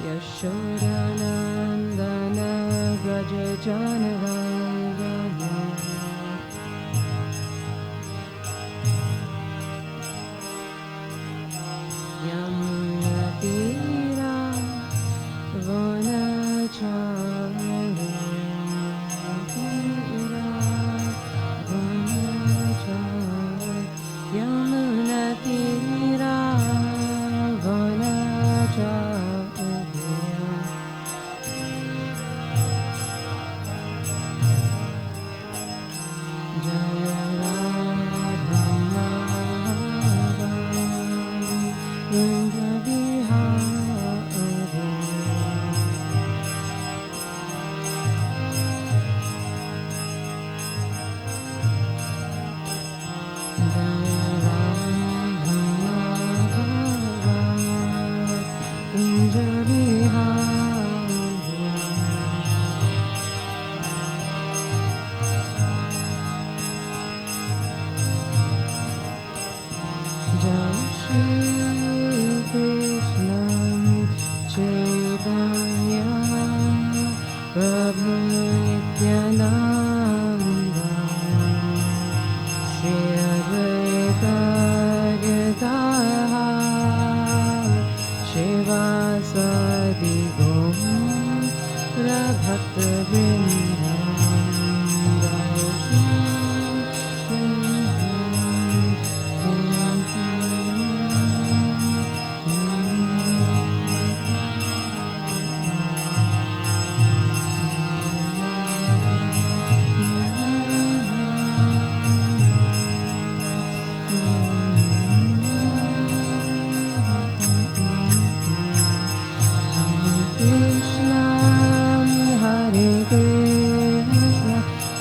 Yashodanandana Vraja Janarangana Yamunatira Vanacharya Yamunatira Vanacharya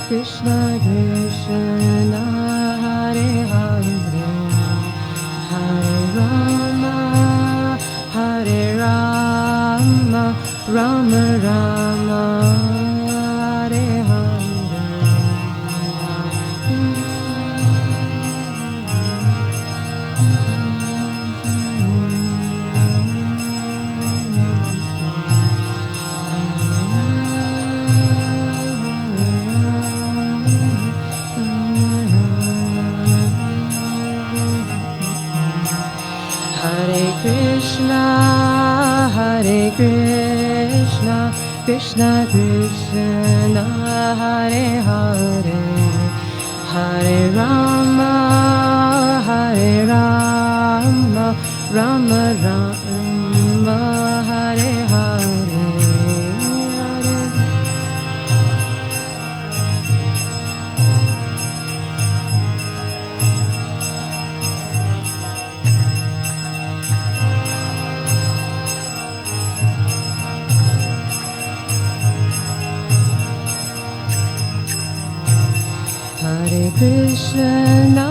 Krishna Krishna Hare Hare Hare Rama Hare Rama Rama Rama Hare Hare Krishna, Krishna Krishna, Hare Hare, Hare Rama, Hare Rama, Rama Rama, Hare Hare, Hare Krishna,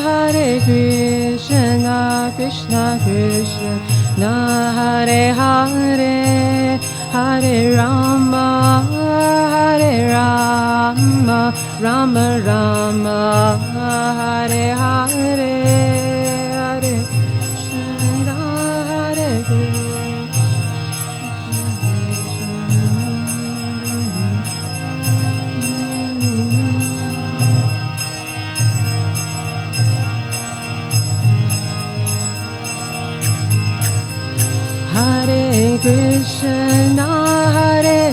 Hare Krishna, Krishna Krishna, Hare Hare, Hare Rama, Hare Rama, Rama Rama, Hare Hare, Hare Krishna, Hare Krishna. Hare Krishna, Hare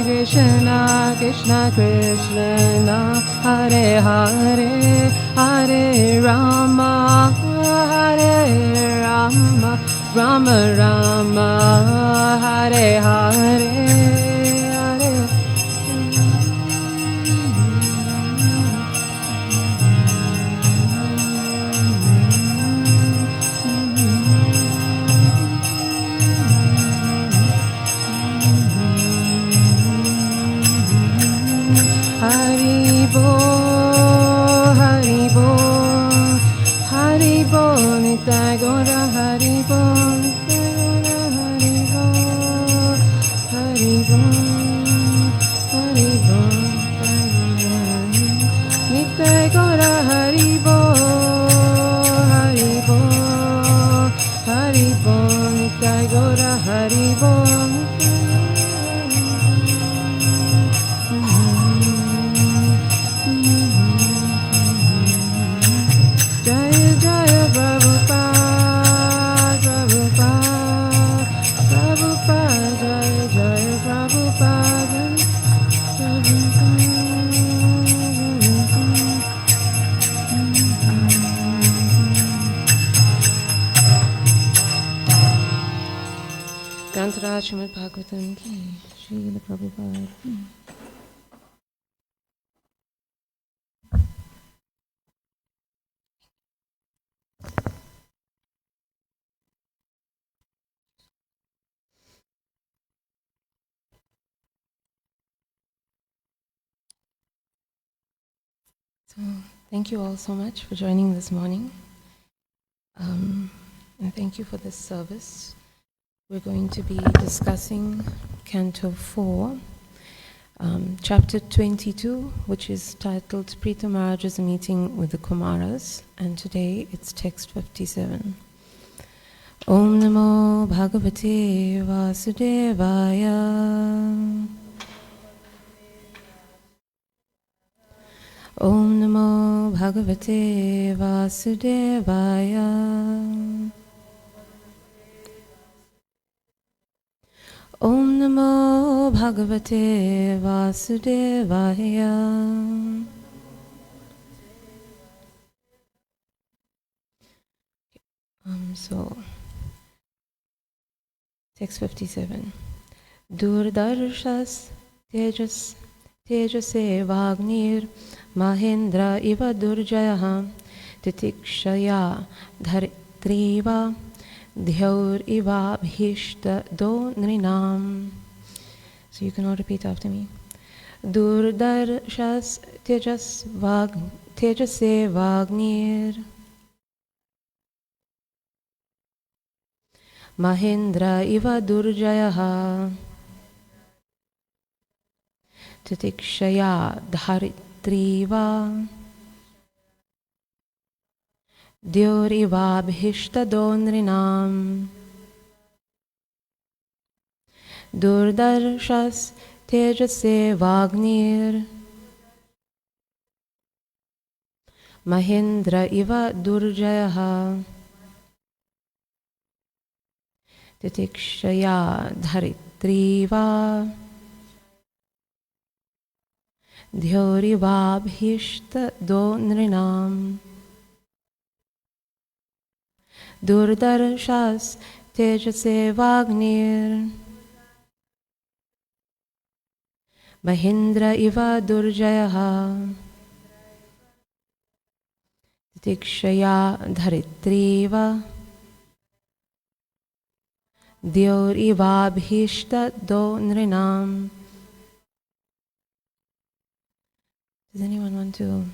Krishna, Krishna Krishna, Hare Hare, Hare Rama, Hare Rama, Rama Rama, Hare Hare, Hare Nitai Gaura Haribo, Haribo, Haribo, Nitai Gaura Haribo. Jaya Jaya Prabhupada, Prabhupada, Prabhupada, Jaya Jaya Prabhupada, Grantara Srimad Bhagavatam ki, Srila Prabhupada. So, thank you all so much for joining this morning. And thank you for this service. We're going to be discussing Canto 4, Chapter 22, which is titled Prita Maharaj's Meeting with the Kumaras, and today it's text 57. Om Namo Bhagavate Vasudevaya. Om Namo Bhagavate Vasudevaya. Om Namo Bhagavate Vasudevaya. So, text 57. Durdarshas Tejas Tejase Vagnir Mahendra Iva Durjaya Titikshaya Dharitriva Dhyaur Iva Bhishta Do Nrinam. So you can all repeat after me. Durdarshas Tejase Vagnir Mahendra Iva Durjaya Titikshaya Dharitriva Dhyauriva Bhishta Donrinam. Durdarshas Tejase Vagnir Mahendra Iva Durjaya Titikshaya Dharitriva Dhyauriva Bhishta Donrinam. Durdarshas Tejase Vagnir Mahindra Iva Durjaya Titikshaya Dharitriva Dhyaur Iva Bhishta Do Nrinam. Does anyone want to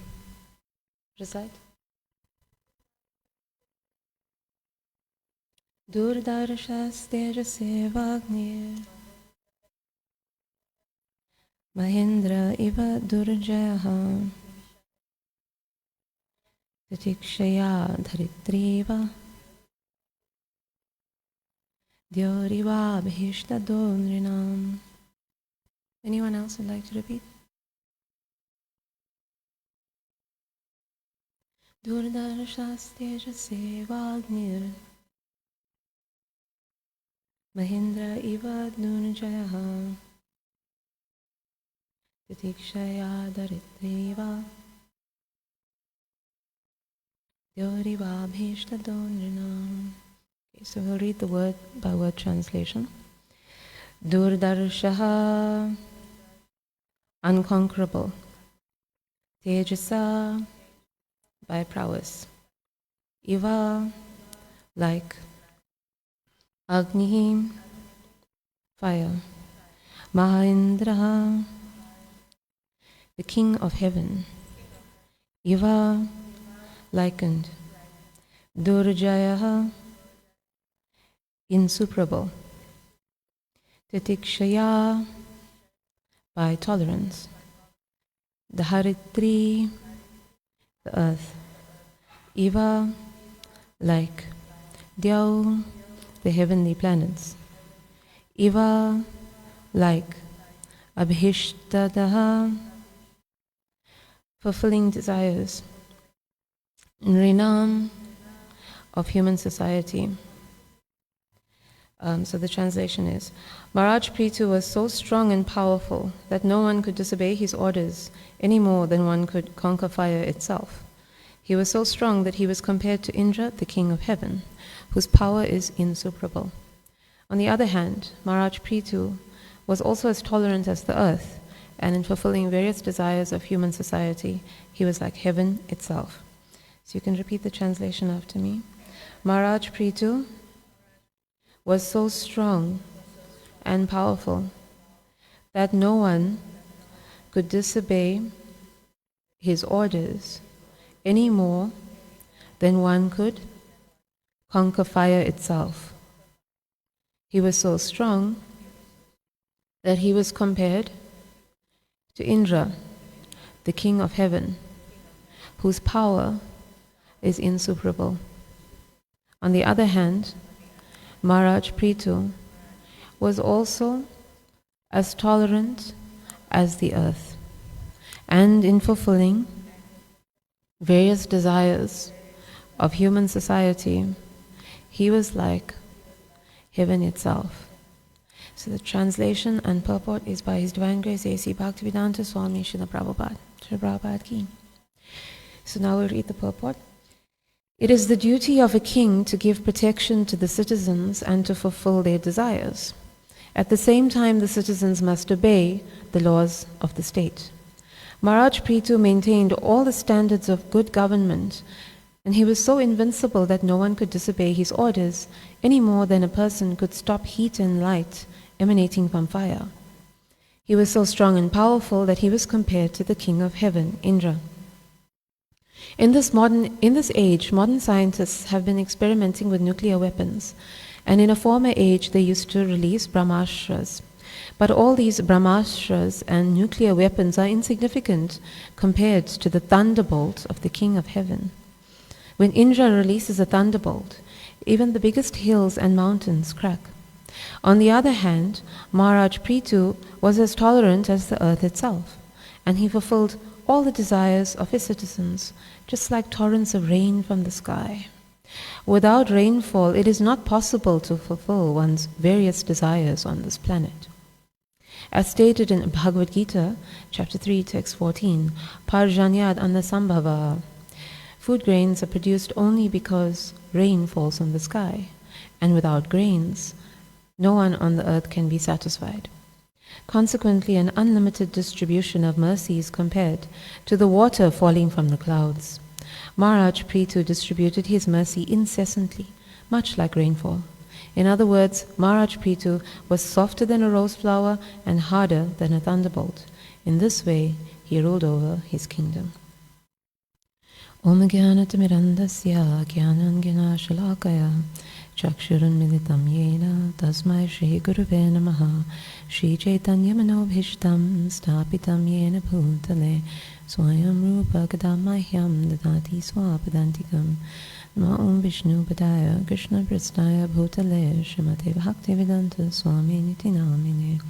recite? Durdarshas Tejase Vagnir Mahindra Iva Durjaya Titikshaya Dharitriva Dhyauriva Bhishta Donrinam. Anyone else would like to repeat? Durdarshas Tejase Vagnir Mahindra Iva Durjaya Titikshaya Dharitriva Dhyauriva Bhishta Donrinam. Okay, so we'll read the word by word translation. Durdarshaha, unconquerable. Tejasa, by prowess. Iva, like. Agni, fire. Mahendra, the king of heaven. Iva, likened. Durjaya, insuperable. Titikshaya, by tolerance. Dharitri, the earth. Iva, like Dyau, the heavenly planets. Iva, like Abhishtadaha, fulfilling desires. Nrinam, of human society. So the translation is, Maharaj Prithu was so strong and powerful that no one could disobey his orders any more than one could conquer fire itself. He was so strong that he was compared to Indra, the king of heaven, whose power is insuperable. On the other hand, Maharaj Prithu was also as tolerant as the earth, and in fulfilling various desires of human society, he was like heaven itself. So you can repeat the translation after me. Maharaj Prithu was so strong and powerful that no one could disobey his orders any more than one could conquer fire itself. He was so strong that he was compared to Indra, the king of heaven, whose power is insuperable. On the other hand, Maharaj Prithu was also as tolerant as the earth, and in fulfilling various desires of human society, he was like heaven itself. So the translation and purport is by His Divine Grace A.C. Bhaktivedanta Swami Srila Prabhupada. Srila Prabhupada ki. So now we'll read the purport. It is the duty of a king to give protection to the citizens and to fulfill their desires. At the same time, the citizens must obey the laws of the state. Maharaj Prithu maintained all the standards of good government, and he was so invincible that no one could disobey his orders any more than a person could stop heat and light emanating from fire. He was so strong and powerful that he was compared to the king of heaven, Indra. In this age, modern scientists have been experimenting with nuclear weapons, and in a former age they used to release Brahmastras. But all these Brahmastras and nuclear weapons are insignificant compared to the thunderbolt of the King of Heaven. When Indra releases a thunderbolt, even the biggest hills and mountains crack. On the other hand, Maharaj Prithu was as tolerant as the earth itself, and he fulfilled all the desires of his citizens, just like torrents of rain from the sky. Without rainfall, it is not possible to fulfill one's various desires on this planet. As stated in Bhagavad Gita, chapter 3, text 14, Parjanyad annasambhava. Food grains are produced only because rain falls from the sky, and without grains, no one on the earth can be satisfied. Consequently, an unlimited distribution of mercy is compared to the water falling from the clouds. Maharaj Prithu distributed his mercy incessantly, much like rainfall. In other words, Maharaj Prithu was softer than a rose flower and harder than a thunderbolt. In this way, he ruled over his kingdom. Om Jnanatirandasya Jnanangana Shalakaya Chakshurun Militam Yena Tasmai Shri Guruve Namaha Shri Chaitanya Manobhishtam Stapitam Yena Bhutale Swayam Rupa Kadamahyam Dadati Swapadantikam Nama Om Vishnu Padaya Krishna Prasthaya Bhutale Srimate Bhaktivedanta Swami Niti Namine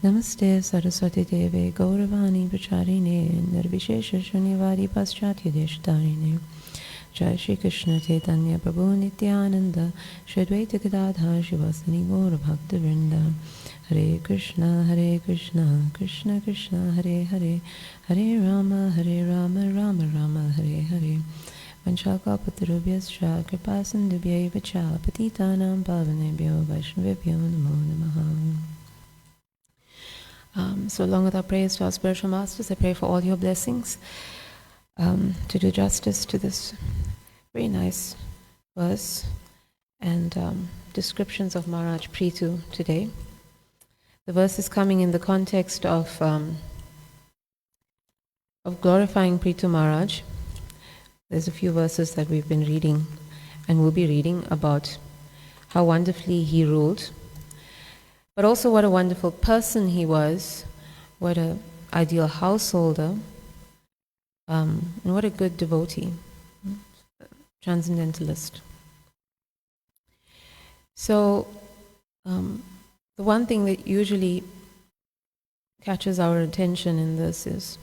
Namaste Saraswati Deve Gauravani Pracharine Nirvishesha Shunyavari Paschatya Deshtarine Jai Shri Krishna Chaitanya Prabhu Nityananda Shri Advaita Gadadhar Shivasani Gaura Bhakta Vrinda Hare Krishna Krishna Krishna Hare Hare Hare Rama Rama Rama Hare Hare Vanshakapatarubhyascha Kripasindubhyaiva cha Patitanam Pavanebhyo Vaishnavebhyo Namo Namaha. So along with our prayers to our spiritual masters, I pray for all your blessings to do justice to this very nice verse and descriptions of Maharaj Prithu today. The verse is coming in the context of glorifying Prithu Maharaj. There's a few verses that we've been reading and will be reading about how wonderfully he ruled, but also what a wonderful person he was, what an ideal householder, And what a good devotee, transcendentalist. So, the one thing that usually catches our attention in this is,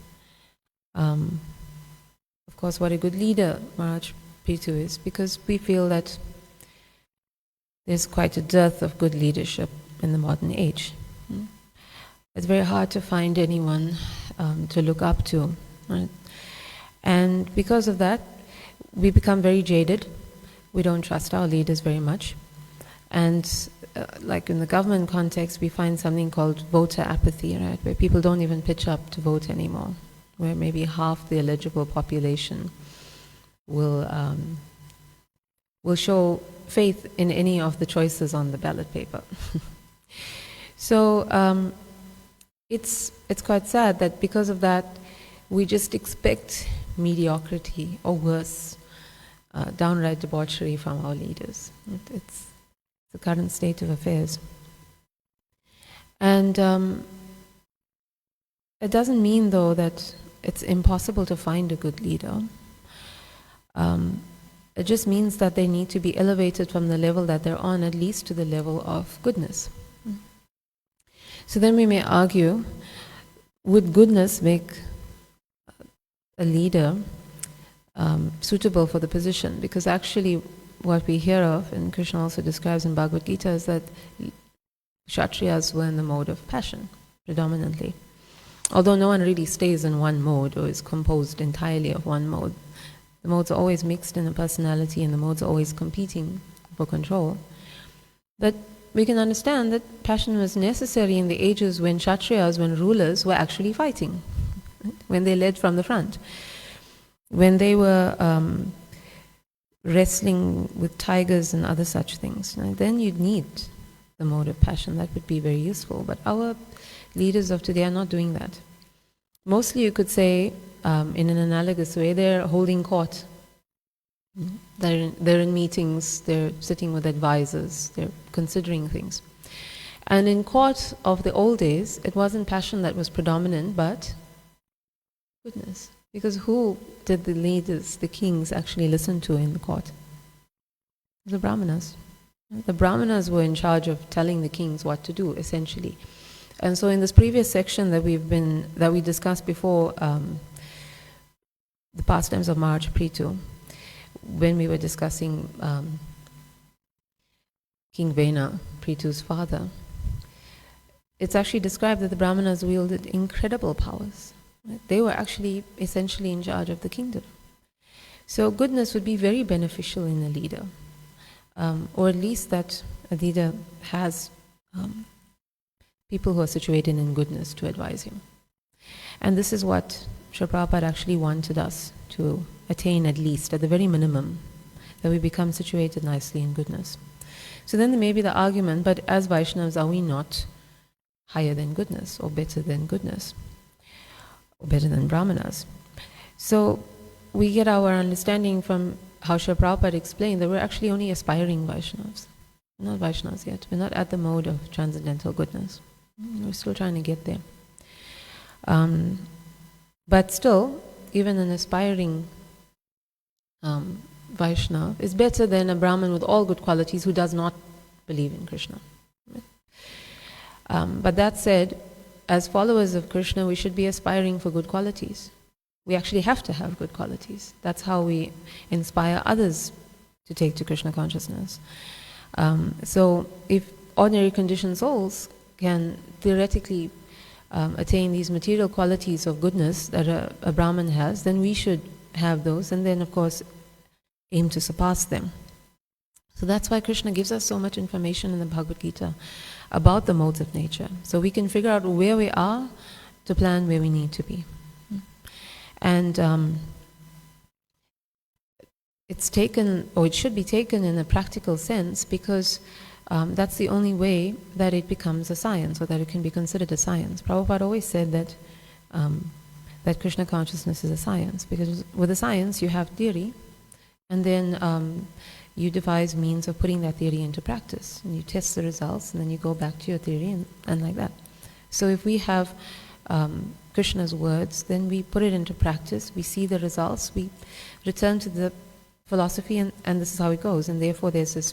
of course, what a good leader Maharaj Prithu is, because we feel that there's quite a dearth of good leadership in the modern age. It's very hard to find anyone to look up to, right? And because of that, we become very jaded. We don't trust our leaders very much. And like in the government context, we find something called voter apathy, right? Where people don't even pitch up to vote anymore, where maybe half the eligible population will show faith in any of the choices on the ballot paper. So it's quite sad that because of that, we just expect mediocrity or worse, downright debauchery from our leaders. It's the current state of affairs. And it doesn't mean, though, that it's impossible to find a good leader. It just means that they need to be elevated from the level that they're on, at least to the level of goodness. So then we may argue, would goodness make a leader suitable for the position? Because actually what we hear of, and Krishna also describes in Bhagavad Gita, is that Kshatriyas were in the mode of passion, predominantly. Although no one really stays in one mode or is composed entirely of one mode. The modes are always mixed in a personality, and the modes are always competing for control. But we can understand that passion was necessary in the ages when Kshatriyas, when rulers were actually fighting, when they led from the front. When they were wrestling with tigers and other such things, then you'd need the mode of passion. That would be very useful. But our leaders of today are not doing that. Mostly you could say, in an analogous way, they're holding court. They're in meetings, they're sitting with advisors, they're considering things. And in court of the old days, it wasn't passion that was predominant, but goodness. Because who did the leaders, the kings, actually listen to in the court? The Brahmanas. The Brahmanas were in charge of telling the kings what to do, essentially. And so in this previous section that we discussed before, the pastimes of Maharaj Prithu, when we were discussing King Vena, Prithu's father, it's actually described that the Brahmanas wielded incredible powers. They were actually essentially in charge of the kingdom. So goodness would be very beneficial in a leader, or at least that a leader has people who are situated in goodness to advise him. And this is what Srila Prabhupada actually wanted us to attain, at least, at the very minimum, that we become situated nicely in goodness. So then there may be the argument, but as Vaishnavas, are we not higher than goodness, or better than goodness, or better than Brahmanas? So we get our understanding from how Srila Prabhupada explained that we're actually only aspiring Vaishnavas. We're not Vaishnavas yet. We're not at the mode of transcendental goodness. We're still trying to get there. But still, even an aspiring Vaishnava is better than a Brahmin with all good qualities who does not believe in Krishna. But that said, as followers of Krishna, we should be aspiring for good qualities. We actually have to have good qualities. That's how we inspire others to take to Krishna consciousness. So if ordinary conditioned souls can theoretically attain these material qualities of goodness that a Brahmin has, then we should have those, and then of course aim to surpass them. So that's why Krishna gives us so much information in the Bhagavad Gita about the modes of nature, so we can figure out where we are to plan where we need to be. And it's taken, or it should be taken in a practical sense, because that's the only way that it becomes a science, or that it can be considered a science. Prabhupada always said that that Krishna consciousness is a science, because with a science you have theory, and then you devise means of putting that theory into practice, and you test the results, and then you go back to your theory, and like that. So if we have Krishna's words, then we put it into practice, we see the results, we return to the philosophy, and this is how it goes. And therefore there's this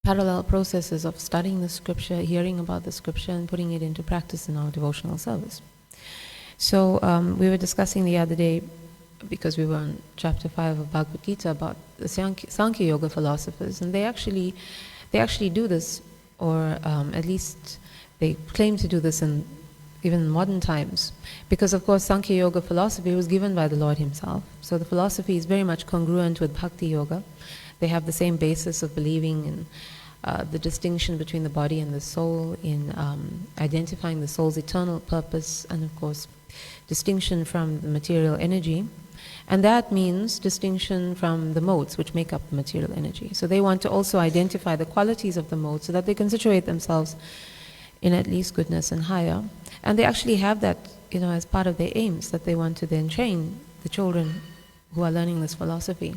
parallel processes of studying the scripture, hearing about the scripture, and putting it into practice in our devotional service. So we were discussing the other day, because we were on chapter 5 of Bhagavad Gita, about the Sankhya Yoga philosophers, and they actually do this, or at least they claim to do this in even modern times, because of course Sankhya Yoga philosophy was given by the Lord himself. So the philosophy is very much congruent with Bhakti Yoga. They have the same basis of believing in the distinction between the body and the soul, in identifying the soul's eternal purpose, and of course distinction from the material energy. And that means distinction from the modes which make up the material energy. So they want to also identify the qualities of the modes so that they can situate themselves in at least goodness and higher. And they actually have that, as part of their aims, that they want to then train the children who are learning this philosophy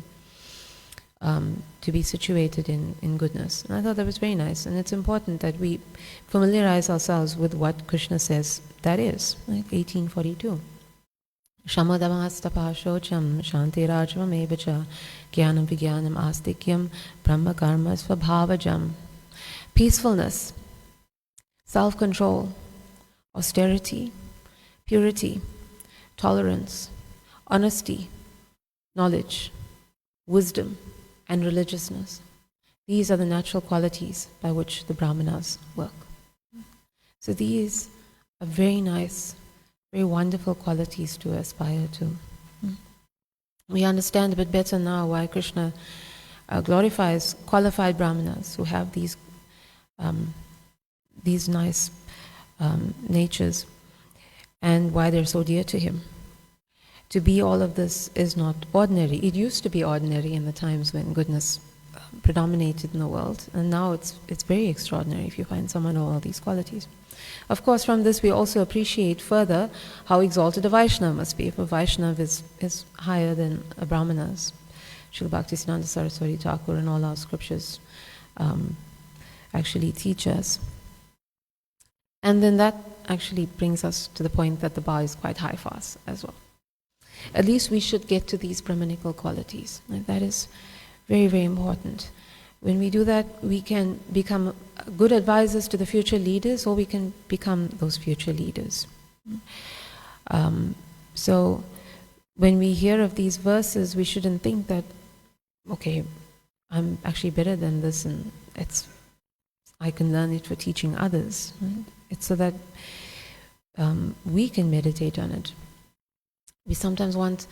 to be situated in goodness. And I thought that was very nice. And it's important that we familiarize ourselves with what Krishna says that is, like 1842. Shamadamastapasocham shantirajvam evacha jnanam vijnanam astikyam brahma karma svabhavajam. Peacefulness, self-control, austerity, purity, tolerance, honesty, knowledge, wisdom, and religiousness. These are the natural qualities by which the Brahmanas work. So these are very nice, very wonderful qualities to aspire to. We understand a bit better now why Krishna glorifies qualified Brahmanas who have these nice natures, and why they're so dear to him. To be all of this is not ordinary. It used to be ordinary in the times when goodness predominated in the world, and now it's very extraordinary if you find someone with all these qualities. Of course, from this we also appreciate further how exalted a Vaishnava must be. If a Vaishnava is higher than a Brahmana's, Srila Bhaktisiddhanta Saraswati Thakur and all our scriptures actually teach us. And then that actually brings us to the point that the bar is quite high for us as well. At least we should get to these Brahmanical qualities. And that is very, very important. When we do that, we can become good advisors to the future leaders, or we can become those future leaders. So when we hear of these verses, we shouldn't think that, okay, I'm actually better than this, and I can learn it for teaching others. Right? It's so that we can meditate on it. We sometimes want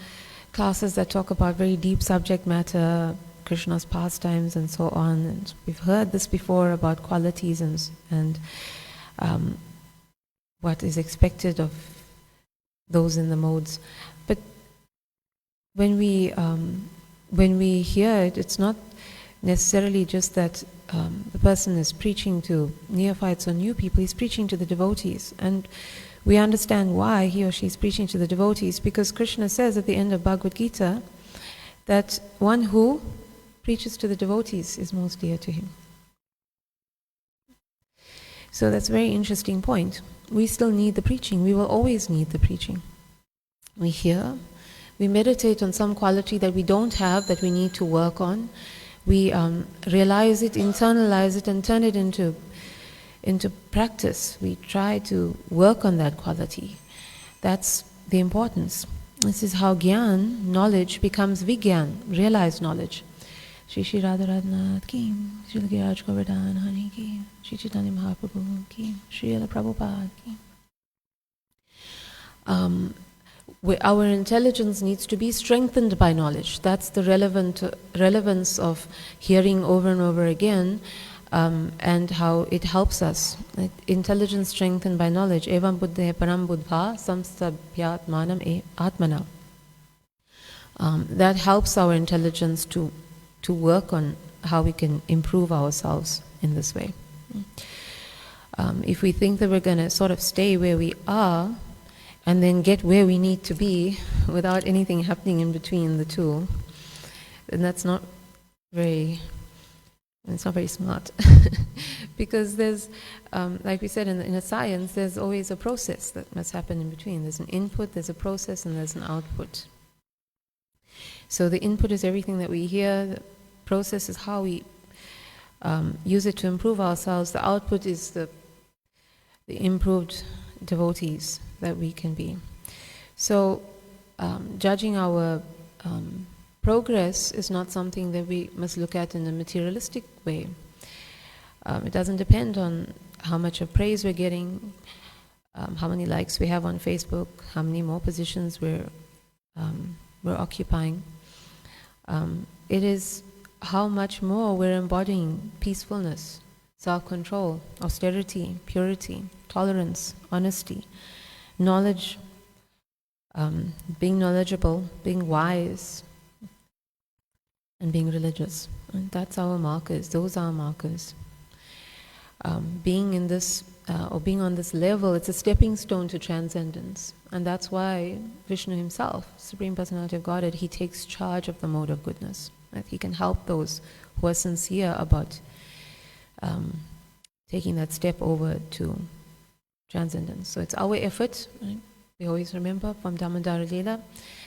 classes that talk about very deep subject matter, Krishna's pastimes and so on. And we've heard this before about qualities and what is expected of those in the modes. But when we hear it, it's not necessarily just that the person is preaching to neophytes or new people. He's preaching to the devotees, and we understand why he or she is preaching to the devotees, because Krishna says at the end of Bhagavad Gita that one who preaches to the devotees is most dear to him. So that's a very interesting point. We still need the preaching. We will always need the preaching. We hear, we meditate on some quality that we don't have, that we need to work on. We realize it, internalize it, and turn it into practice. We try to work on that quality. That's the importance. This is how Gyan, knowledge, becomes Vigyan, realized knowledge. Shri Shri Radharadhanath ki, Shri Giraj Govardhan Hani ki, Shri Chaitanya Mahaprabhu ki, Shri Ela Prabhupada ki. Our intelligence needs to be strengthened by knowledge. That's the relevance of hearing over and over again, and how it helps us. Intelligence strengthened by knowledge. Evam buddhe param buddha samstabhyatmanam atmana. That helps our intelligence to work on how we can improve ourselves in this way. If we think that we're going to sort of stay where we are and then get where we need to be without anything happening in between the two, then that's not very And it's not very smart. Because there's, like we said in a science, there's always a process that must happen in between. There's an input, there's a process, and there's an output. So the input is everything that we hear, the process is how we use it to improve ourselves, the output is the improved devotees that we can be. So judging our progress is not something that we must look at in a materialistic way. It doesn't depend on how much of praise we're getting, how many likes we have on Facebook, how many more positions we're occupying. It is how much more we're embodying peacefulness, self-control, austerity, purity, tolerance, honesty, knowledge, being knowledgeable, being wise, and being religious. And that's our markers. Those are our markers. Being in this, or being on this level, it's a stepping stone to transcendence. And that's why Vishnu himself, Supreme Personality of Godhead, he takes charge of the mode of goodness. Right? He can help those who are sincere about taking that step over to transcendence. So it's our effort. Right? We always remember from Damodara Leela,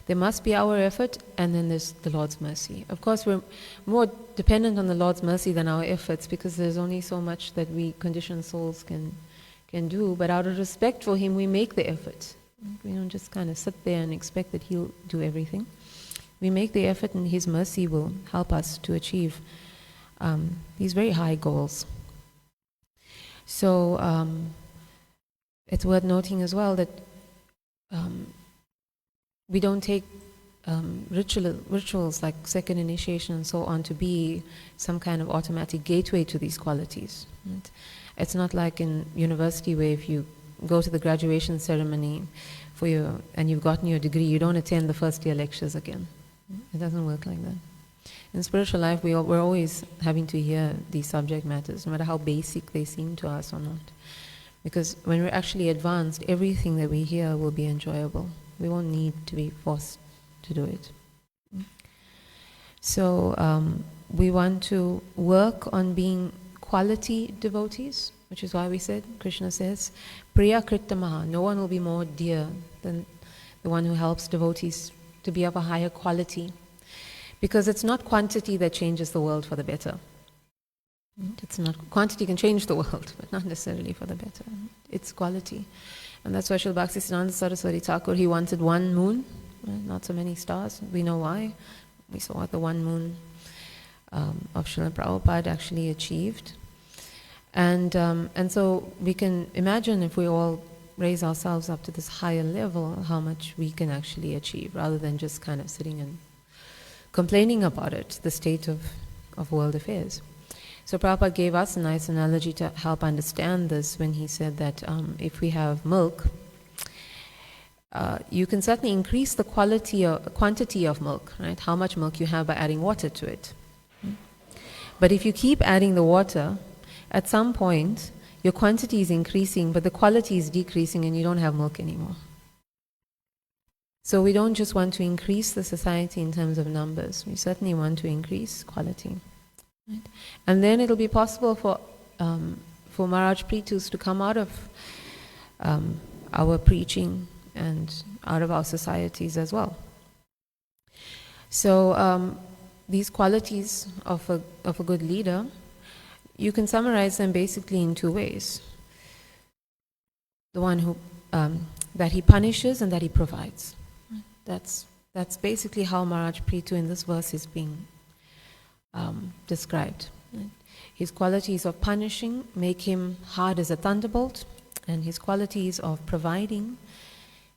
there must be our effort, and then there's the Lord's mercy. Of course, we're more dependent on the Lord's mercy than our efforts, because there's only so much that we conditioned souls can do. But out of respect for Him, we make the effort. We don't just kind of sit there and expect that He'll do everything. We make the effort, and His mercy will help us to achieve these very high goals. So it's worth noting as well that we don't take rituals like second initiation and so on to be some kind of automatic gateway to these qualities. Right? It's not like in university where if you go to the graduation ceremony and you've gotten your degree, you don't attend the first year lectures again. It doesn't work like that. In spiritual life, we're always having to hear these subject matters, no matter how basic they seem to us or not. Because when we're actually advanced, everything that we hear will be enjoyable. We won't need to be forced to do it. So we want to work on being quality devotees, which is why we said, Krishna says, Priya Krittamaha, no one will be more dear than the one who helps devotees to be of a higher quality. Because it's not quantity that changes the world for the better. It's not, quantity can change the world, but not necessarily for the better. It's quality. And that's why Srila Bhaktisiddhanta Saraswati Thakur, he wanted one moon, not so many stars. We know why. We saw what the one moon of Srila Prabhupada actually achieved. And so we can imagine if we all raise ourselves up to this higher level, how much we can actually achieve, rather than just kind of sitting and complaining about it, the state of world affairs. So Prabhupada gave us a nice analogy to help understand this when he said that if we have milk, you can certainly increase the quantity of milk, right? How much milk you have by adding water to it. But if you keep adding the water, at some point your quantity is increasing, but the quality is decreasing, and you don't have milk anymore. So we don't just want to increase the society in terms of numbers. We certainly want to increase quality. Right? And then it'll be possible for Maharaj Pritus to come out of our preaching and out of our societies as well. So these qualities of a good leader, you can summarize them basically in two ways. The one who that he punishes and that he provides. That's basically how Maharaj Prithu in this verse is being described. His qualities of punishing make him hard as a thunderbolt, and his qualities of providing,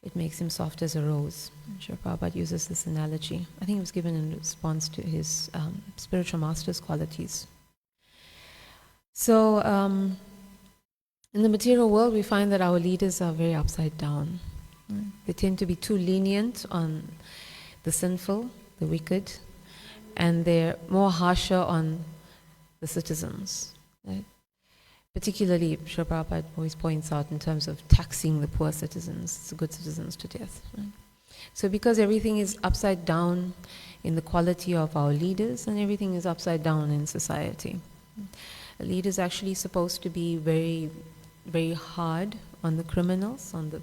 it makes him soft as a rose. Srila Prabhupada uses this analogy. I think it was given in response to his spiritual master's qualities. So in the material world, we find that our leaders are very upside down. They tend to be too lenient on the sinful, the wicked, and they're more harsher on the citizens. Right? Particularly, Srila Prabhupada always points out in terms of taxing the poor citizens, the good citizens to death. Right? So because everything is upside down in the quality of our leaders, and everything is upside down in society. A leader is actually supposed to be very, very hard on the criminals, on the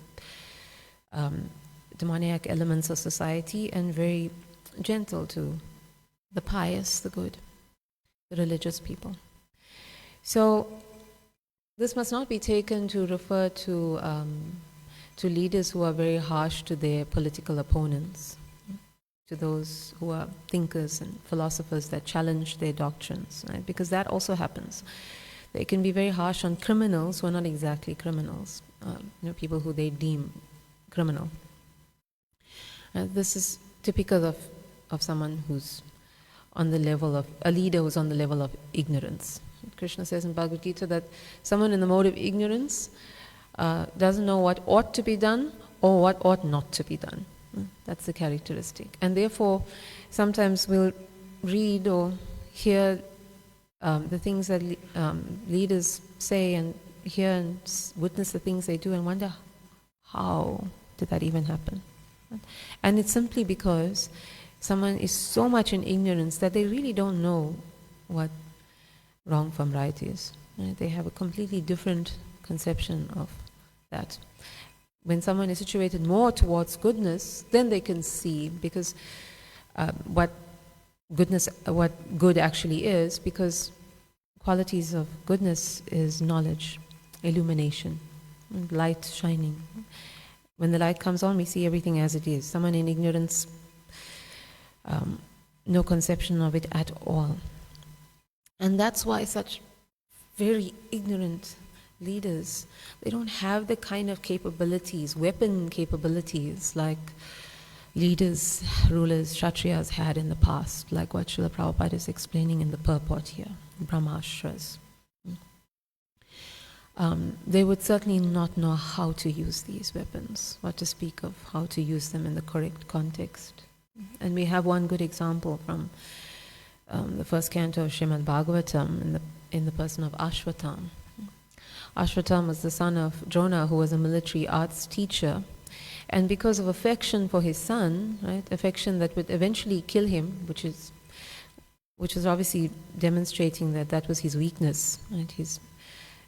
demoniac elements of society, and very gentle to the pious, the good, the religious people. So this must not be taken to refer to leaders who are very harsh to their political opponents, to those who are thinkers and philosophers that challenge their doctrines, right? Because that also happens. They can be very harsh on criminals who are not exactly criminals, people who they deem criminal. This is typical of someone who's on the level of, a leader who's on the level of ignorance. Krishna says in Bhagavad Gita that someone in the mode of ignorance doesn't know what ought to be done or what ought not to be done. That's the characteristic. And therefore, sometimes we'll read or hear the things that leaders say, and hear and witness the things they do, and wonder, how did that even happen? And it's simply because someone is so much in ignorance that they really don't know what wrong from right is. Right? They have a completely different conception of that. When someone is situated more towards goodness, then they can see, because what good actually is, because qualities of goodness is knowledge, illumination, light shining. When the light comes on, we see everything as it is. Someone in ignorance, no conception of it at all. And that's why such very ignorant leaders, they don't have the kind of capabilities, weapon capabilities, like leaders, rulers, Kshatriyas had in the past, like what Srila Prabhupada is explaining in the purport here, Brahmashras. They would certainly not know how to use these weapons, what to speak of how to use them in the correct context. And we have one good example from the first canto of Srimad Bhagavatam in the person of Ashvatam. Ashvatam was the son of Drona, who was a military arts teacher, and because of affection for his son, right, affection that would eventually kill him, which was obviously demonstrating that was his weakness, right, his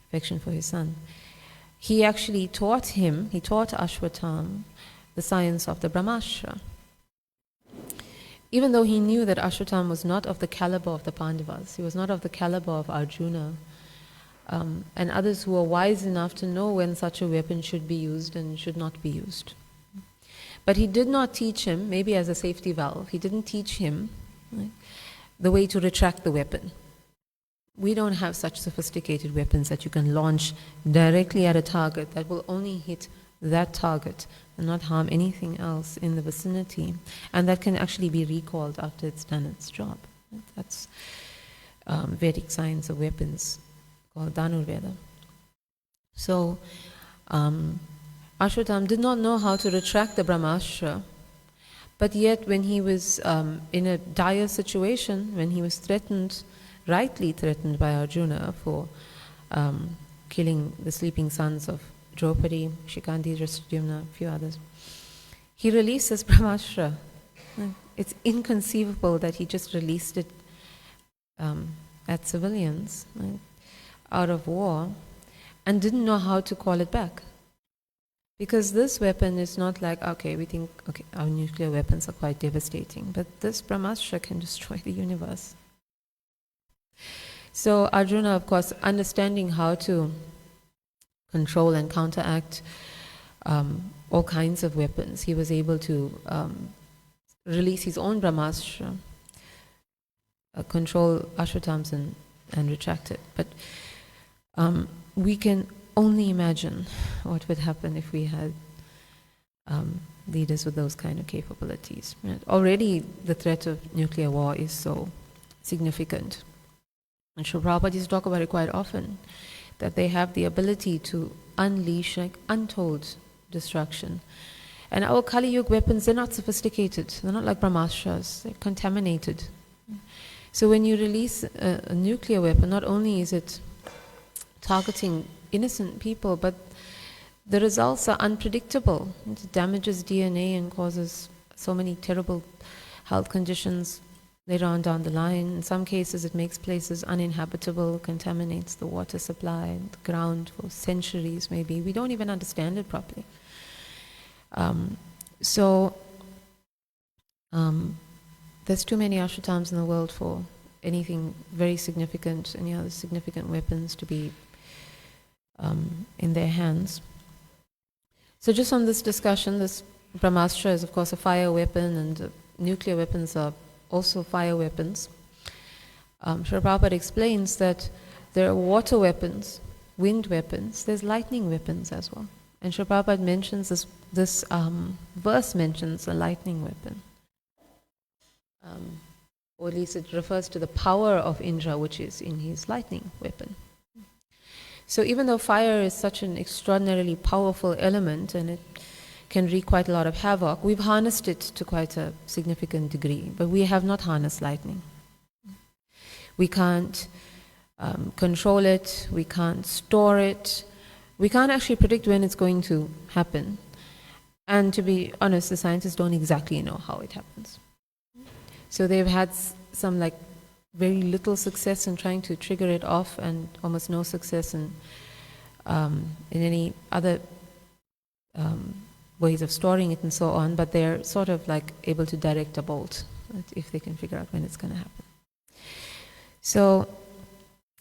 affection for his son. He actually taught Ashvatam the science of the Brahmastra. Even though he knew that Ashvatam was not of the caliber of the Pandavas, he was not of the caliber of Arjuna, and others who were wise enough to know when such a weapon should be used and should not be used. But he did not teach him, maybe as a safety valve, he didn't teach him, right, the way to retract the weapon. We don't have such sophisticated weapons that you can launch directly at a target that will only hit that target and not harm anything else in the vicinity, and that can actually be recalled after it's done its job. That's Vedic science of weapons, called Dhanurveda. So Ashvatam did not know how to retract the Brahmastra, but yet when he was in a dire situation, when he was rightly threatened by Arjuna for killing the sleeping sons of Draupadi, Shikhandi, Dhristadyumna, a few others, he released his Brahmastra. It's inconceivable that he just released it at civilians, right, out of war, and didn't know how to call it back. Because this weapon is not like, we think, our nuclear weapons are quite devastating, but this Brahmastra can destroy the universe. So Arjuna, of course, understanding how to control and counteract all kinds of weapons, he was able to release his own Brahmastra, control Ashvatam's and retract it. But we can only imagine what would happen if we had leaders with those kind of capabilities. Right? Already the threat of nuclear war is so significant. And Srila Prabhupada used to talk about it quite often, that they have the ability to unleash like untold destruction. And our Kali Yuga weapons, they're not sophisticated. They're not like Brahmastras. They're contaminated. So when you release a nuclear weapon, not only is it targeting innocent people, but the results are unpredictable. It damages DNA and causes so many terrible health conditions later on down the line. In some cases, it makes places uninhabitable, contaminates the water supply, the ground for centuries maybe. We don't even understand it properly. There's too many ashrutams in the world for anything very significant, any other significant weapons to be in their hands. So just on this discussion, this Brahmastra is of course a fire weapon, and nuclear weapons are also fire weapons. Srila Prabhupada explains that there are water weapons, wind weapons, there's lightning weapons as well. And Srila Prabhupada mentions this verse mentions a lightning weapon. Or at least it refers to the power of Indra, which is in his lightning weapon. So even though fire is such an extraordinarily powerful element and it can wreak quite a lot of havoc, we've harnessed it to quite a significant degree, but we have not harnessed lightning. We can't control it, we can't store it, we can't actually predict when it's going to happen. And to be honest, the scientists don't exactly know how it happens. So they've had some very little success in trying to trigger it off, and almost no success in any other ways of storing it and so on, but they're sort of able to direct a bolt if they can figure out when it's going to happen. So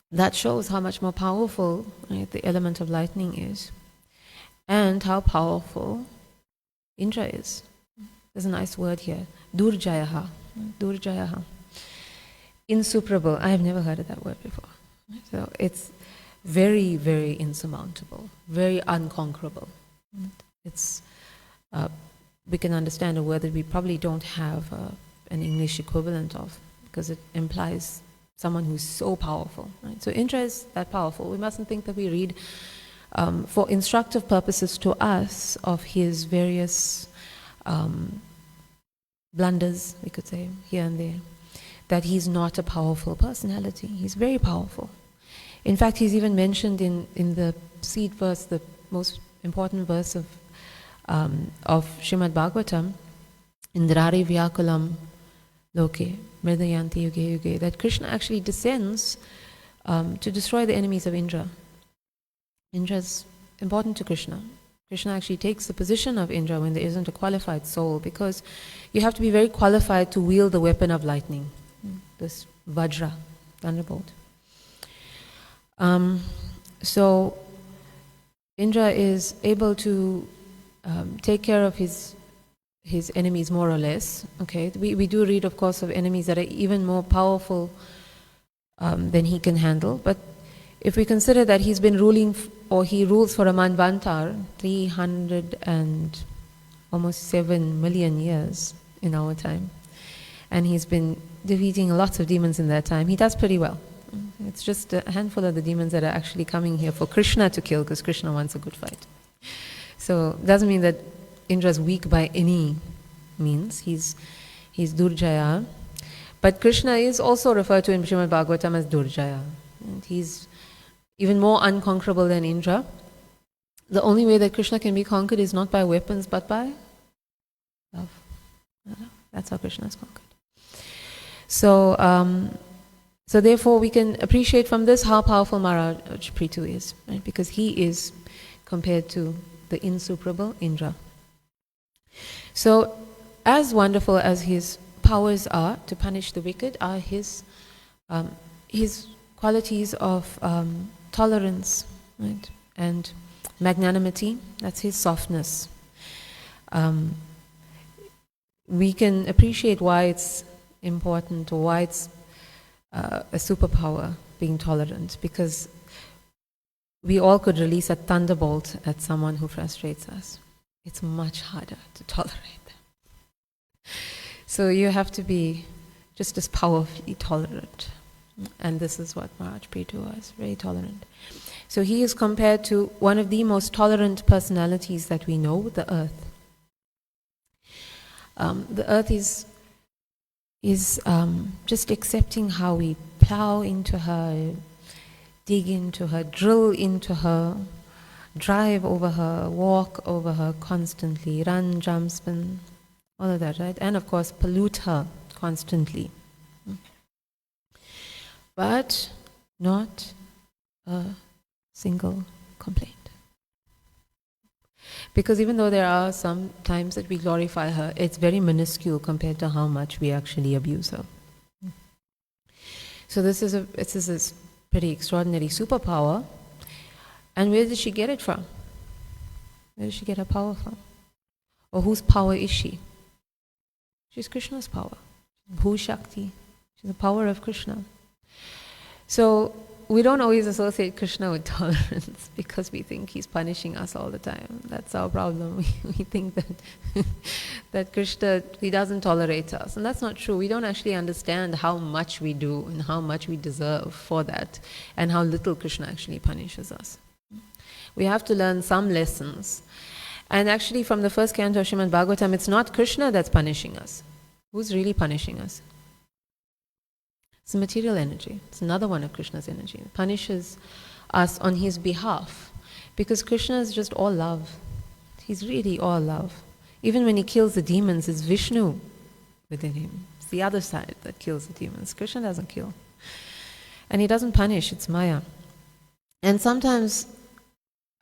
that shows how much more powerful, right, the element of lightning is, and how powerful Indra is. There's a nice word here, Durjayaha. Durjayaha. Insuperable. I have never heard of that word before. So it's very, very insurmountable, very unconquerable. It's we can understand a word that we probably don't have an English equivalent of, because it implies someone who's so powerful. Right? So Indra is that powerful. We mustn't think that we read for instructive purposes to us of his various blunders, we could say, here and there, that he's not a powerful personality. He's very powerful. In fact, he's even mentioned in the seed verse, the most important verse of Srimad Bhagavatam, Indrari Vyakulam Loke, Mridayanti Yuge Yuge, that Krishna actually descends to destroy the enemies of Indra. Indra is important to Krishna. Krishna actually takes the position of Indra when there isn't a qualified soul, because you have to be very qualified to wield the weapon of lightning, this Vajra, thunderbolt. So Indra is able to take care of his enemies more or less. Okay, we do read, of course, of enemies that are even more powerful than he can handle. But if we consider that he's been ruling, or he rules for a Manvantar, 300 and almost 7 million years in our time, and he's been defeating lots of demons in that time, he does pretty well. It's just a handful of the demons that are actually coming here for Krishna to kill, because Krishna wants a good fight. So it doesn't mean that Indra is weak by any means. He's Durjaya. But Krishna is also referred to in Srimad Bhagavatam as Durjaya. And he's even more unconquerable than Indra. The only way that Krishna can be conquered is not by weapons, but by love. That's how Krishna is conquered. So therefore we can appreciate from this how powerful Maharaj Prithu is, right? Because he is compared to the insuperable Indra. So as wonderful as his powers are to punish the wicked, are his qualities of tolerance, right? And magnanimity. That's his softness. We can appreciate why it's important, or why it's a superpower, being tolerant, because we all could release a thunderbolt at someone who frustrates us. It's much harder to tolerate them. So you have to be just as powerfully tolerant. And this is what Maharaj Prithu was, very tolerant. So he is compared to one of the most tolerant personalities that we know, the earth. The earth is just accepting how we plow into her, dig into her, drill into her, drive over her, walk over her constantly, run, jump, spin, all of that, right? And of course, pollute her constantly. but not a single complaint. Because even though there are some times that we glorify her, it's very minuscule compared to how much we actually abuse her. So this is a pretty extraordinary superpower. And where did she get it from? Where did she get her power from? Or whose power is she? She's Krishna's power. Bhu Shakti. She's the power of Krishna. So we don't always associate Krishna with tolerance because we think he's punishing us all the time. That's our problem. We think that that Krishna, he doesn't tolerate us. And that's not true. We don't actually understand how much we do and how much we deserve for that and how little Krishna actually punishes us. We have to learn some lessons. And actually from the first canto of Srimad Bhagavatam, it's not Krishna that's punishing us. Who's really punishing us? It's the material energy. It's another one of Krishna's energy. It punishes us on his behalf. Because Krishna is just all love. He's really all love. Even when he kills the demons, it's Vishnu within him. It's the other side that kills the demons. Krishna doesn't kill. And he doesn't punish, it's Maya. And sometimes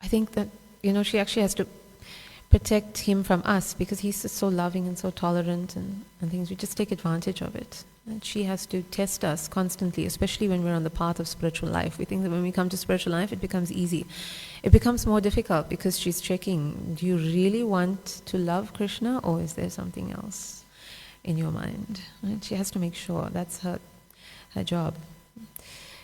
I think that, she actually has to protect him from us because he's just so loving and so tolerant and things. We just take advantage of it. And she has to test us constantly, especially when we're on the path of spiritual life. We think that when we come to spiritual life, it becomes easy. It becomes more difficult because she's checking, do you really want to love Krishna or is there something else in your mind? Right? She has to make sure. That's her job.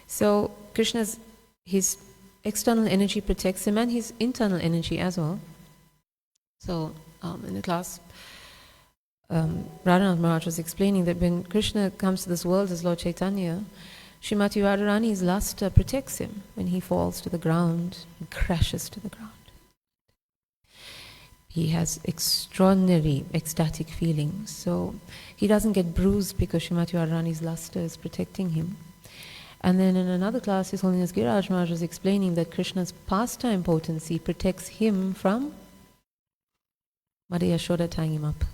So Krishna's, his external energy protects him and his internal energy as well. So in the class, Radhanath Maharaj was explaining that when Krishna comes to this world as Lord Chaitanya, Srimati Radharani's luster protects him. When he falls to the ground, he crashes to the ground. He has extraordinary ecstatic feelings. So he doesn't get bruised because Srimati Radharani's luster is protecting him. And then in another class, His Holiness Giriraj Maharaj was explaining that Krishna's pastime potency protects him from Mother Yashoda tying him up.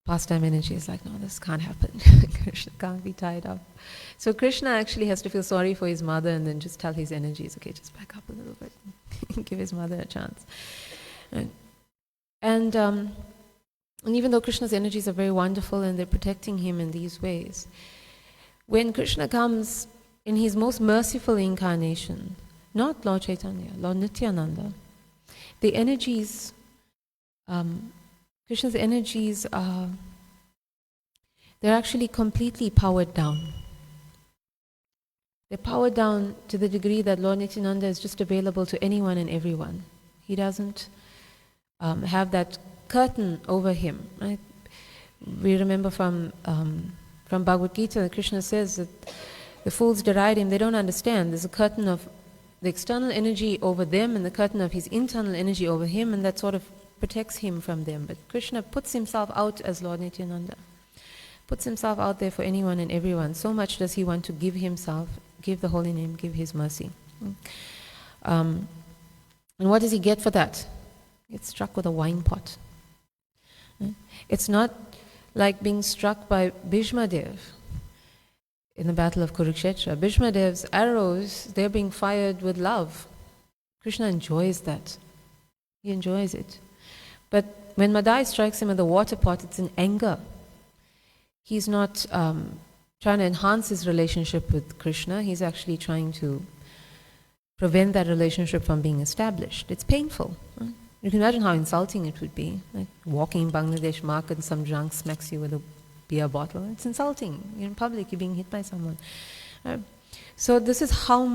Pastime energy is like, no, this can't happen. Krishna can't be tied up. So Krishna actually has to feel sorry for his mother and then just tell his energies, okay, just back up a little bit. Give his mother a chance. And even though Krishna's energies are very wonderful and they're protecting him in these ways, when Krishna comes in his most merciful incarnation, not Lord Chaitanya, Lord Nityananda, the energies, Krishna's energies are, they're actually completely powered down. They're powered down to the degree that Lord Nityananda is just available to anyone and everyone. He doesn't have that curtain over him. Right? We remember from Bhagavad Gita, Krishna says that the fools deride him, they don't understand. There's a curtain of the external energy over them and the curtain of his internal energy over him, and that sort of protects him from them. But Krishna puts himself out as Lord Nityananda, puts himself out there for anyone and everyone. So much does he want to give himself, give the holy name, give his mercy. And what does he get for that? He gets struck with a wine pot. It's not like being struck by Bhishma Dev in the battle of Kurukshetra. Bhishma Dev's arrows, they're being fired with love. Krishna enjoys that. He enjoys it. But when Madai strikes him with a water pot, it's in anger. He's not trying to enhance his relationship with Krishna. He's actually trying to prevent that relationship from being established. It's painful. Right? You can imagine how insulting it would be. Like walking in Bangladesh market and some drunk smacks you with a beer bottle. It's insulting. You're in public, you're being hit by someone. So this is how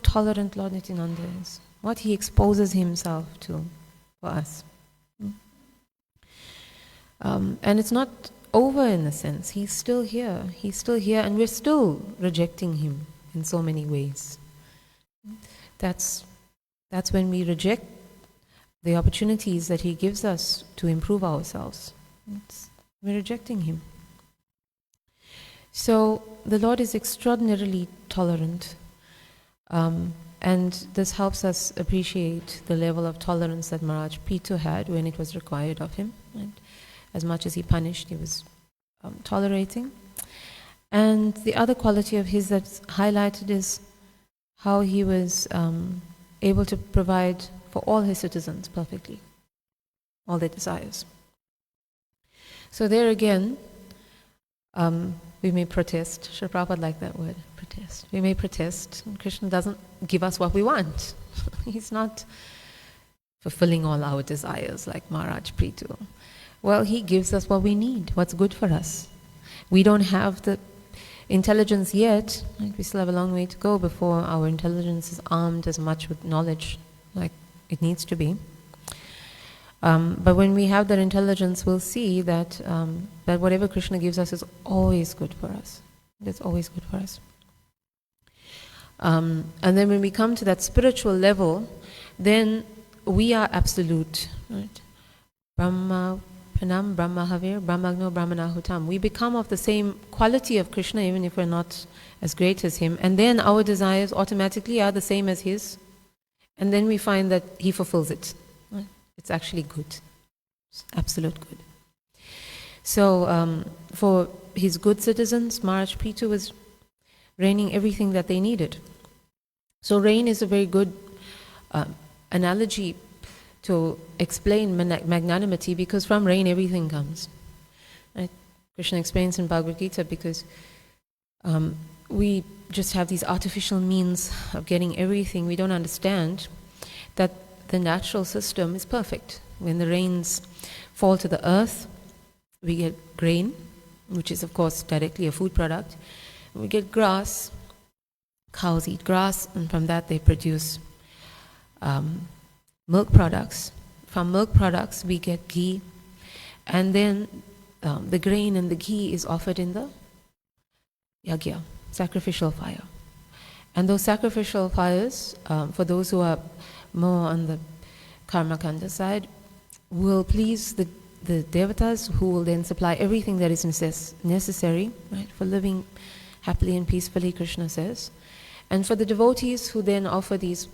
tolerant Lord Nityananda is. What he exposes himself to for us. And it's not over in a sense. He's still here. He's still here and we're still rejecting him in so many ways. That's when we reject the opportunities that he gives us to improve ourselves. We're rejecting him. So the Lord is extraordinarily tolerant. And this helps us appreciate the level of tolerance that Maharaj Pitu had when it was required of him. Right? As much as he punished, he was tolerating. And the other quality of his that's highlighted is how he was able to provide for all his citizens perfectly, all their desires. So there again, we may protest. Srila Prabhupada liked that word, protest. We may protest. Krishna doesn't give us what we want. He's not fulfilling all our desires like Maharaj Prithu. Well, he gives us what we need, what's good for us. We don't have the intelligence yet. Right? We still have a long way to go before our intelligence is armed as much with knowledge like it needs to be. But when we have that intelligence, we'll see that that whatever Krishna gives us is always good for us. It's always good for us. And then when we come to that spiritual level, then we are absolute. Right? Brahma Pranam, Brahma Havir, Brahmagno, Brahmanahutam. We become of the same quality of Krishna even if we're not as great as him. And then our desires automatically are the same as his. And then we find that he fulfills it. Right? It's actually good. It's absolute good. So for his good citizens, Maharaj Prithu was raining everything that they needed. So rain is a very good analogy to explain magnanimity, because from rain everything comes. Right? Krishna explains in Bhagavad Gita, because we just have these artificial means of getting everything. We don't understand that the natural system is perfect. When the rains fall to the earth, we get grain, which is of course directly a food product. We get grass. Cows eat grass, and from that they produce milk products. From milk products we get ghee, and then the grain and the ghee is offered in the yagya, sacrificial fire. And those sacrificial fires, for those who are more on the karma kanda side, will please the devatas, who will then supply everything that is necessary, right, for living happily and peacefully, Krishna says. And for the devotees who then offer these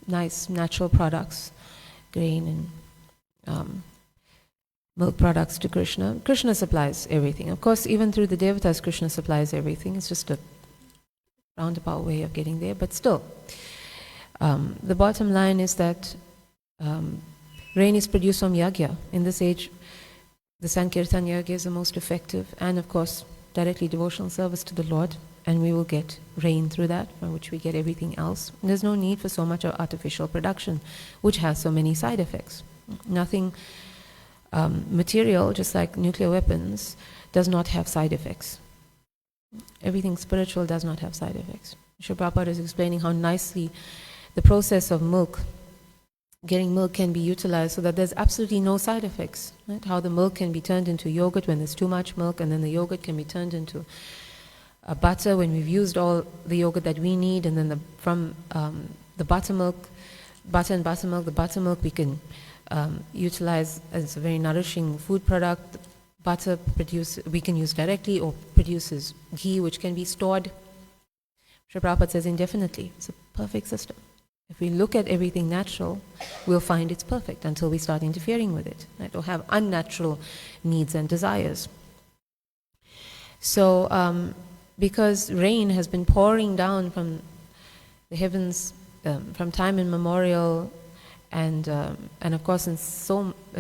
nice natural products, grain and milk products to Krishna, Krishna supplies everything. Of course, even through the devatas, Krishna supplies everything. It's just a roundabout way of getting there, but still. The bottom line is that rain is produced from yagya. In this age, the Sankirtan yagya is the most effective, and of course, directly devotional service to the Lord, and we will get rain through that, from which we get everything else. And there's no need for so much of artificial production, which has so many side effects. Nothing material, just like nuclear weapons, does not have side effects. Everything spiritual does not have side effects. Srila Prabhupada is explaining how nicely the process of milk, getting milk, can be utilized so that there's absolutely no side effects. Right? How the milk can be turned into yogurt when there's too much milk, and then the yogurt can be turned into butter when we've used all the yogurt that we need, and then from the buttermilk, the buttermilk we can utilize as a very nourishing food product. Butter we can use directly, or produces ghee, which can be stored. Srila Prabhupada says indefinitely. It's a perfect system. If we look at everything natural, we'll find it's perfect until we start interfering with it, right? Or have unnatural needs and desires. So, because rain has been pouring down from the heavens from time immemorial, and of course in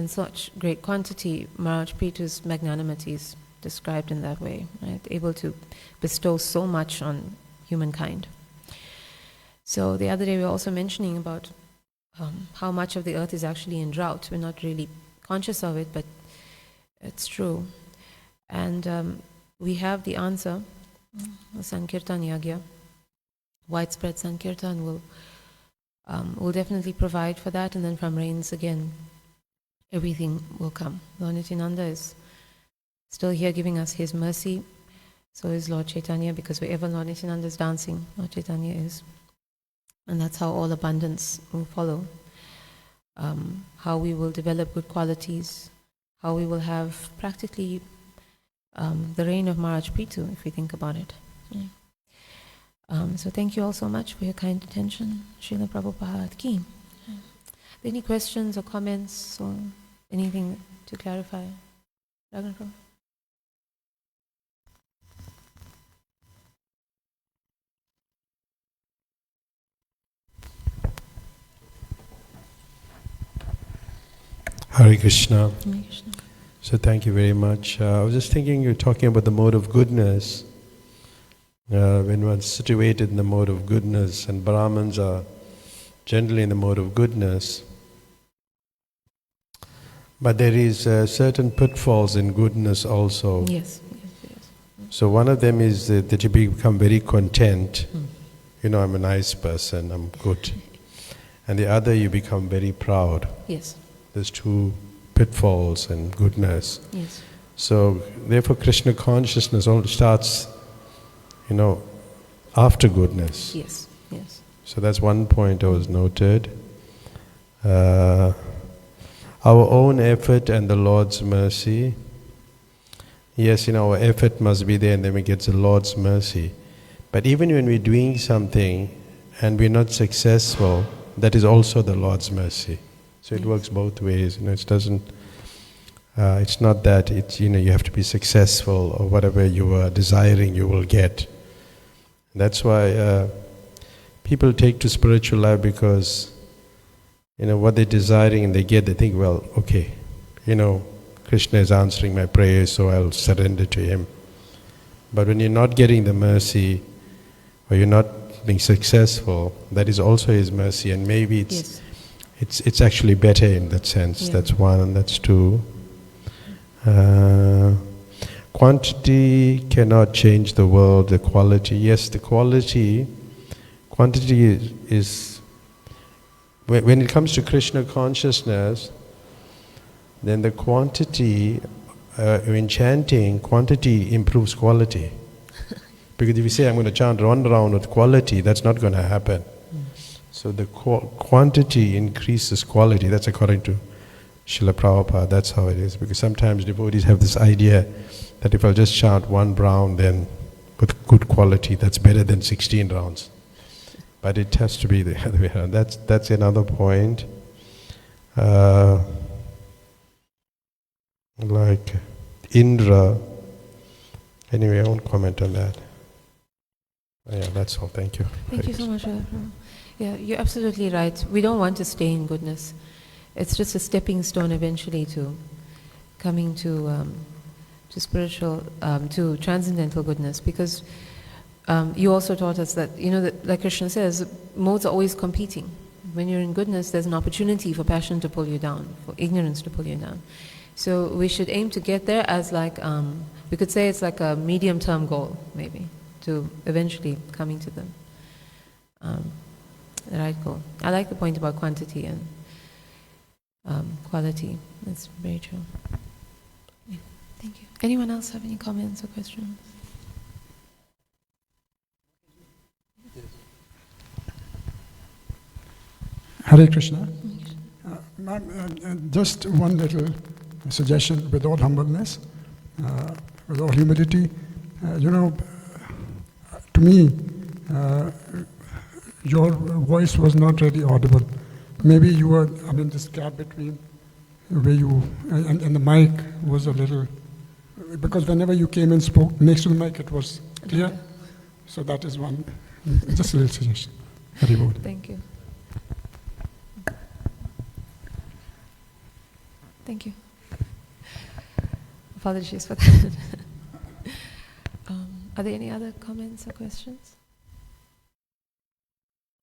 such great quantity, Maharaj Prithu's magnanimity is described in that way, right? Able to bestow so much on humankind. So the other day we were also mentioning about how much of the earth is actually in drought. We're not really conscious of it, but it's true. And we have the answer. The Sankirtan Yagya, widespread Sankirtan will definitely provide for that, and then from rains again, everything will come. Lord Nityananda is still here giving us his mercy. So is Lord Chaitanya, because wherever Lord Nityananda is dancing, Lord Chaitanya is. And that's how all abundance will follow. How we will develop good qualities, how we will have practically the reign of Maharaj Prithu, if we think about it. Yeah. So thank you all so much for your kind attention. Srila Prabhupada ki. Any questions or comments or anything to clarify? Raghunath Prabhu? Hare Krishna. Hare Krishna. So thank you very much. I was just thinking, you're talking about the mode of goodness. When one's situated in the mode of goodness, and Brahmins are generally in the mode of goodness, but there is certain pitfalls in goodness also. Yes. So one of them is that you become very content. You know, I'm a nice person, I'm good. And the other, you become very proud. Yes. There's two pitfalls in goodness. Yes. So therefore Krishna consciousness only starts, after goodness. Yes. Yes. So that's one point I was noted. Our own effort and the Lord's mercy. Yes, our effort must be there, and then we get the Lord's mercy. But even when we're doing something and we're not successful, that is also the Lord's mercy. So it works both ways. It doesn't. It's not that it's you have to be successful or whatever you are desiring you will get. That's why people take to spiritual life because what they're desiring and they get. They think, well, okay, Krishna is answering my prayers, so I'll surrender to Him. But when you're not getting the mercy, or you're not being successful, that is also His mercy, and maybe it's actually better in that sense. Yeah. That's one, and that's two. Quantity cannot change the world. The quality, yes, the quantity is when it comes to Krishna consciousness. Then the quantity, in chanting, quantity improves quality. Because if you say, I'm going to chant 1 round with quality, that's not going to happen. So the quantity increases quality. That's according to Srila Prabhupada. That's how it is. Because sometimes devotees have this idea that if I'll just chant 1 round, then with good quality, that's better than 16 rounds. But it has to be the other way around. That's another point. Like Indra. Anyway, I won't comment on that. Yeah, that's all. Thank you. Thank you so much. Yeah, you're absolutely right. We don't want to stay in goodness. It's just a stepping stone eventually to coming to spiritual, to transcendental goodness. Because you also taught us that, that, like Krishna says, modes are always competing. When you're in goodness, there's an opportunity for passion to pull you down, for ignorance to pull you down. So we should aim to get there as like, we could say it's like a medium-term goal, maybe, to eventually coming to the right goal. I like the point about quantity and quality. That's very true. Yeah. Thank you. Anyone else have any comments or questions? Hare Krishna. Just one little suggestion, with all humbleness, with all humility. To me, your voice was not really audible. Maybe you were, this gap between where you, and the mic was a little, because whenever you came and spoke next to the mic, it was clear. So that is one, just a little suggestion. Very good. Thank you. Thank you. Apologies for that. Are there any other comments or questions?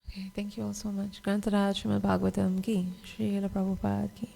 Okay, thank you all so much. Grantaraj Srimad Bhagavatam ki, Srila Prabhupada ki.